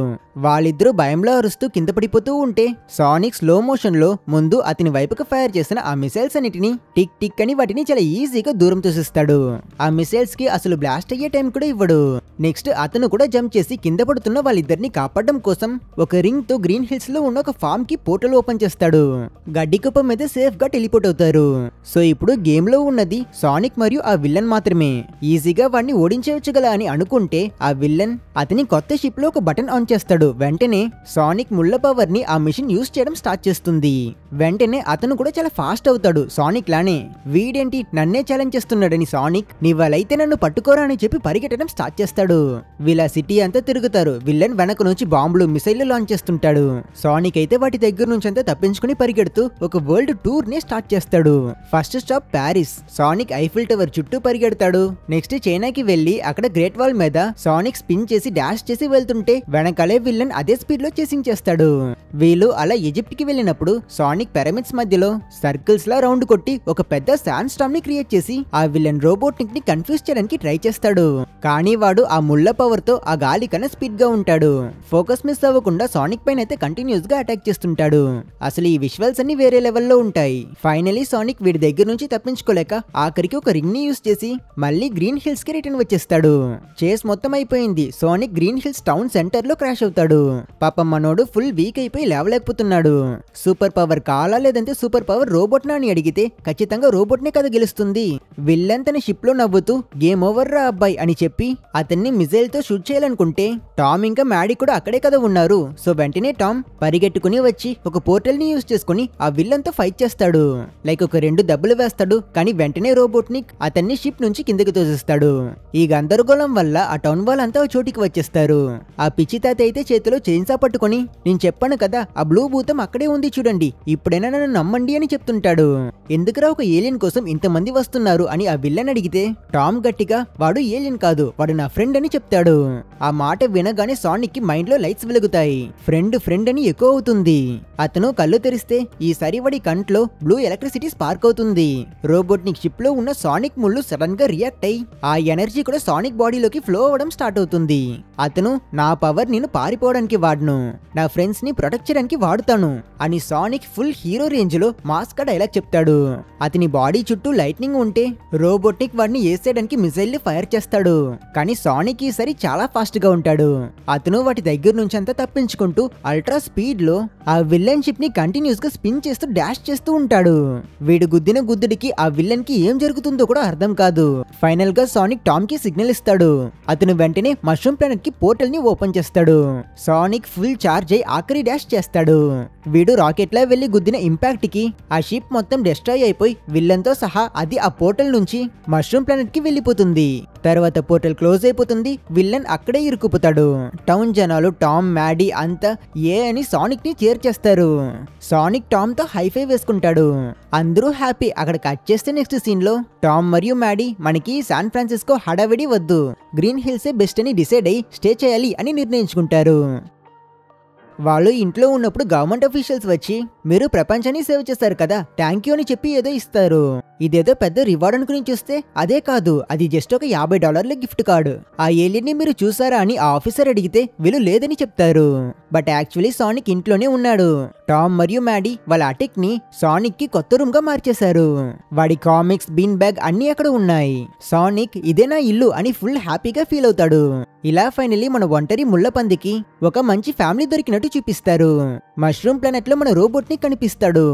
వాళ్ళిద్దరూ భయంలో అరుస్తూ కింద పడిపోతూ ఉంటే సానిక్ స్లో మోషన్ లో ముందు అతని వైపుకు ఫైర్ చేసిన ఆ మిసైల్స్ అన్నిటిని టిక్ టిక్ అని వాటిని చాలా ఈజీగా దూరం తోసిస్తాడు. ఆ మిసైల్స్ కి అసలు బ్లాస్ట్ అయ్యే టైం కూడా ఇవ్వడు. నెక్స్ట్ అతను కూడా జంప్ చేసి కింద పడుతున్న వాళ్ళిద్దరిని కాపాడడం కోసం ఒక రింగ్ తో గ్రీన్ హిల్స్ లో ఉన్న ఒక ఫార్మ్ కి పోర్టల్ ఓపెన్ చేస్తాడు. గడ్డి కుప్ప మీద సేఫ్ గా టెలిపోర్ట్ అవుతారు. సో ఇప్పుడు గేమ్ లో ఉన్నది సానిక్ మరియు ఆ విల్లన్ మాత్రమే. ఈజీగా వాడిని ఓడించవచ్చు గల అని అనుకుంటే ఆ విల్లన్ అతని కొత్త షిప్ లో ఒక బటన్ ఆన్ చేస్తాడు. వెంటనే సానిక్ ముళ్ళ పవర్ ని ఆ మిషన్ యూజ్ చేయడం స్టార్ట్ చేస్తుంది. వెంటనే అతను కూడా చాలా ఫాస్ట్ అవుతాడు సానిక్ లానే. వీడేంటి నన్నే ఛాలెంజ్ చేస్తున్నాడని సానిక్ నీవాలైతే నన్ను పట్టుకోరా అని చెప్పి పరిగెట్టడం స్టార్ట్ చేస్తాడు. వీళ్ళ సిటీ అంతా తిరుగుతారు. విల్లన్ వెనక నుంచి బాంబులు మిసైల్ లాంచ్ చేస్తుంటాడు. సానిక్ అయితే వాటి దగ్గర నుంచి అంతా తప్పించుకుని పరిగెడుతూ ఒక వరల్డ్ టూర్ ని స్టార్ట్ చేస్తాడు. First stop Paris. Sonic Eiffel tower చుట్టూ పరిగెడతాడు. నెక్స్ట్ చైనాకి వెళ్లి అక్కడ గ్రేట్ వాల్ మీద సానిక్ స్పిన్ చేసి డాష్ చేసి వెళ్తుంటే వెనకాలే విల్లన్ అదే స్పీడ్ లో చేసింగ్ చేస్తాడు. వీళ్ళు అలా ఈజిప్ట్ కి వెళ్ళినప్పుడు సానిక్ పిరమిడ్స్ మధ్యలో సర్కిల్స్ లా రౌండ్ కొట్టి ఒక పెద్ద శాండ్ స్టార్మ్ ని క్రియేట్ చేసి ఆ విల్లన్ రోబోట్నిక్ ని కన్ఫ్యూజ్ చేయడానికి ట్రై చేస్తాడు. కానీ వాడు ఆ ముళ్ళ పవర్ తో ఆ గాలి కన్నా స్పీడ్ గా ఉంటాడు. ఫోకస్ మిస్ అవ్వకుండా సానిక్ పైన అయితే కంటిన్యూస్ గా అటాక్ చేస్తుంటాడు. అసలు ఈ విజువల్స్ అన్ని వేరే లెవెల్లో ఉంటాయి. ఫైనలీ సానిక్ వీడి దగ్గర నుంచి తప్పించుకోలేక ఆఖరికి ఒక రింగ్ ని యూస్ చేసి మళ్ళీ గ్రీన్ హిల్స్ కి రిటర్న్ వచ్చేస్తాడు. చేస్ మొత్తం అయిపోయింది. Sonic green hills town centre లో క్రాష్ అవుతాడు. పాపం మనోడు ఫుల్ వీక్ అయిపోయి లేవలేకపోతున్నాడు. సూపర్ పవర్ కాలా లేదంటే సూపర్ పవర్ రోబోట్ నా అని అడిగితే ఖచ్చితంగా రోబోట్ నే కదా గెలుస్తుంది. విల్లన్ తన షిప్ లో నవ్వుతూ గేమ్ ఓవర్ రా అబ్బాయి అని చెప్పి అతన్ని మిజైల్ తో షూట్ చేయాలనుకుంటే టామ్ ఇంకా మ్యాడీ కూడా అక్కడే కదా ఉన్నారు. సో వెంటనే టామ్ పరిగెట్టుకుని వచ్చి ఒక పోర్టల్ ని యూజ్ చేసుకుని ఆ విల్లన్ తో ఫైట్ చేస్తాడు. లైక్ ఒక 2 దెబ్బలు వేస్తాడు. కానీ వెంటనే రోబోట్నిక్ అతన్ని షిప్ నుంచి కిందకి తోసిస్తాడు. ఈ గందరగోళం వల్ల ఆ టౌన్ వాళ్ళంతా చోటికి వచ్చేస్తారు. ఆ పిచ్చి తాత అయితే చేతిలో చైన్సా పట్టుకుని నేను చెప్పాను కదా ఆ బ్లూ భూతం అక్కడే ఉంది చూడండి, ఇప్పుడైనా నన్ను నమ్మండి అని చెప్తుంటాడు. ఎందుకురా ఒక ఏలియన్ కోసం ఇంతమంది వస్తున్నారు అని ఆ విల్లన్ అడిగితే టామ్ గట్టిగా వాడు ఏలియన్ కాదు, వాడు నా ఫ్రెండ్ అని చెప్తాడు. ఆ మాట వినగానే సానిక్ కి మైండ్ లో లైట్స్ వెలుగుతాయి. ఫ్రెండ్ ఫ్రెండ్ అని ఎక్కువ అవుతుంది. అతను కళ్ళు తెరిస్తే ఈసారి వాడి కంట్లో బ్లూ ఎలక్ట్రిసిటీ స్పార్క్ అవుతుంది. రోబోట్నిక్ షిప్ లో ఉన్న సానిక్ ముళ్ళు సడన్ గా రియాక్ట్ అయ్యి ఆ ఎనర్జీ కూడా సానిక్ బాడీలోకి ఫ్లో అవ్వడం స్టార్ట్ అవుతుంది. అతను నా పవర్ నేను పారిపోవడానికి వాడను, నా ఫ్రెండ్స్ ని ప్రొటెక్ట్ చేయడానికి వాడుతాను అని సానిక్ ఫుల్ హీరో రేంజ్ లో మాస్క్ డైలాగ్ చెప్తాడు. అతని బాడీ చుట్టూ లైట్నింగ్ ఉంటే రోబోటిక్ వాడిని వేసేయడానికి మిసైల్ ఫైర్ చేస్తాడు. కానీ సానిక్ ఈసారి చాలా ఫాస్ట్ గా ఉంటాడు. అతను వాటి దగ్గర నుంచి అంతా తప్పించుకుంటూ అల్ట్రా స్పీడ్ లో ఆ విల్లన్ షిప్ ని కంటిన్యూస్ గా స్పిన్ చేస్తూ డాష్ చేస్తూ ఉంటాడు. వీడు గుద్దిన గుద్దుడికి ఆ విల్లన్ కి ఏం జరుగుతుందో కూడా అర్థం కాదు. ఫైనల్ గా సానిక్ టామ్ కి సిగ్నల్ ఇస్తాడు. అతను వెంటనే మష్రూమ్ ప్లానెట్ కి పోర్టల్ ని ఓపెన్ చేస్తాడు. సానిక్ ఫుల్ చార్జ్ అయి ఆఖరి డాష్ చేస్తాడు. వీడు రాకెట్ లా వెళ్లి గుద్దిన ఇంపాక్ట్ కి ఆ షిప్ మొత్తం డిస్ట్రాయ్ అయిపోయి విల్లన్ తో సహా అది ఆ పోర్టల్ నుంచి మష్రూమ్ ప్లానెట్ కి వెళ్ళిపోతుంది. తర్వాత పోర్టల్ క్లోజ్ అయిపోతుంది. విల్లన్ అక్కడే ఇరుక్కుపోతాడు. టౌన్ జనాలు టామ్ మ్యాడీ అంతా ఏ అని సానిక్ ని చేర్ చేస్తారు. సానిక్ టామ్ తో హైఫై వేసుకుంటాడు. అందరూ హ్యాపీ. అక్కడ కట్ చేస్తే నెక్స్ట్ సీన్ లో టామ్ మరియు మ్యాడీ మనకి శాన్ ఫ్రాన్సిస్కో హడావిడి వద్దు, గ్రీన్ హిల్సే బెస్ట్ అని డిసైడ్ అయ్యి స్టే చేయాలి అని నిర్ణయించుకుంటారు. వాళ్ళు ఇంట్లో ఉన్నప్పుడు గవర్నమెంట్ అఫీషియల్స్ వచ్చి మీరు ప్రపంచాన్ని సేవ్ చేస్తారు కదా, థ్యాంక్ యూ అని చెప్పి ఏదో ఇస్తారు. ఇదేదో పెద్ద రివార్డ్ అనుకుని చూస్తే అదే కాదు, అది జస్ట్ ఒక $50 గిఫ్ట్ కార్డు. ఆ ఏలియన్ ని మీరు చూసారా అని ఆ ఆఫీసర్ అడిగితే వీళ్ళు లేదని చెప్తారు. బట్ యాక్చువల్లీ సానిక్ ఇంట్లోనే ఉన్నాడు. టామ్ మరియు మ్యాడీ వాళ్ళ అటెక్ ని సానిక్ కి కొత్త రూమ్ గా మార్చేశారు. వాడి కామిక్స్ బీన్ బ్యాగ్ అన్ని అక్కడ ఉన్నాయి. సానిక్ ఇదే నా ఇల్లు అని ఫుల్ హ్యాపీగా ఫీల్ అవుతాడు. ఇలా ఫైనలీ మన ఒంటరి ముళ్ళ పందికి ఒక మంచి ఫ్యామిలీ దొరికినట్టు చూపిస్తారు. మష్రూమ్ ప్లానెట్ లో మన రోబోట్ ని కనిపిస్తాడు.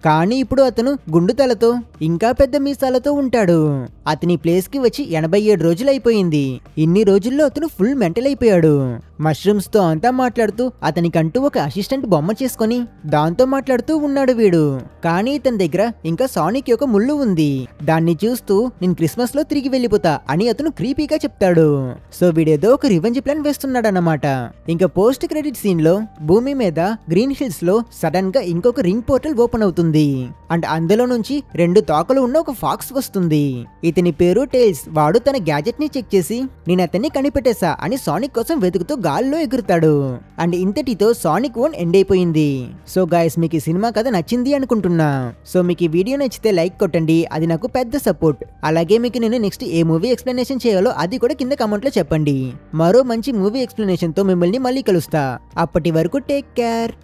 కానీ ఇప్పుడు అతను గుండుతలతో ఇంకా పెద్ద మీసాలతో ఉంటాడు. అతని ప్లేస్ కి వచ్చి 87 రోజులు అయిపోయింది. ఇన్ని రోజుల్లో అతను ఫుల్ మెంటల్ అయిపోయాడు. మష్రూమ్స్ తో అంతా మాట్లాడుతూ అతనికంటూ ఒక అసిస్టెంట్ బొమ్మ చేసుకుని దాంతో మాట్లాడుతూ ఉన్నాడు వీడు. కానీ ఇతని దగ్గర ఇంకా సానిక్ యొక్క ముళ్ళు ఉంది. దాన్ని చూస్తూ నేను క్రిస్మస్ లో తిరిగి వెళ్ళిపోతా అని అతను క్రీపీగా చెప్తాడు. సో వీడేదో ఒక రివెంజ్ ప్లాన్ వేస్తున్నాడు అన్నమాట. ఇంకా పోస్ట్ క్రెడిట్ సీన్ లో భూమి మీద గ్రీన్ హిల్స్ లో సడన్ గా ఇంకొక రింగ్ పోర్టల్ ఓపెన్ అవుతుంది. అండ్ అందులో నుంచి 2 తోకలు ఉన్న ఒక ఫాక్స్ వస్తుంది. ఇతని పేరు టైల్స్. వాడు తన గ్యాజెట్ ని చెక్ చేసి నేను అతన్ని కనిపెట్టేశా అని సానిక్ కోసం వెతుకుతూ గాల్లో ఎగురుతాడు. అండ్ ఇంతటితో సానిక్ 1 ఎండ్ అయిపోయింది. సో గైస్, మీకు ఈ సినిమా కథ నచ్చింది అనుకుంటున్నా. సో మీకు ఈ వీడియో నచ్చితే లైక్ కొట్టండి, అది నాకు పెద్ద సపోర్ట్. అలాగే మీకు నేను నెక్స్ట్ ఏ మూవీ ఎక్స్ప్లెనేషన్ చేయాలో అది కూడా కింద కామెంట్ లో చెప్పండి. మరో మంచి మూవీ ఎక్స్ప్లెనేషన్ తో మిమ్మల్ని మళ్ళీ కలుస్తా. అప్పటి వరకు టేక్ కేర్.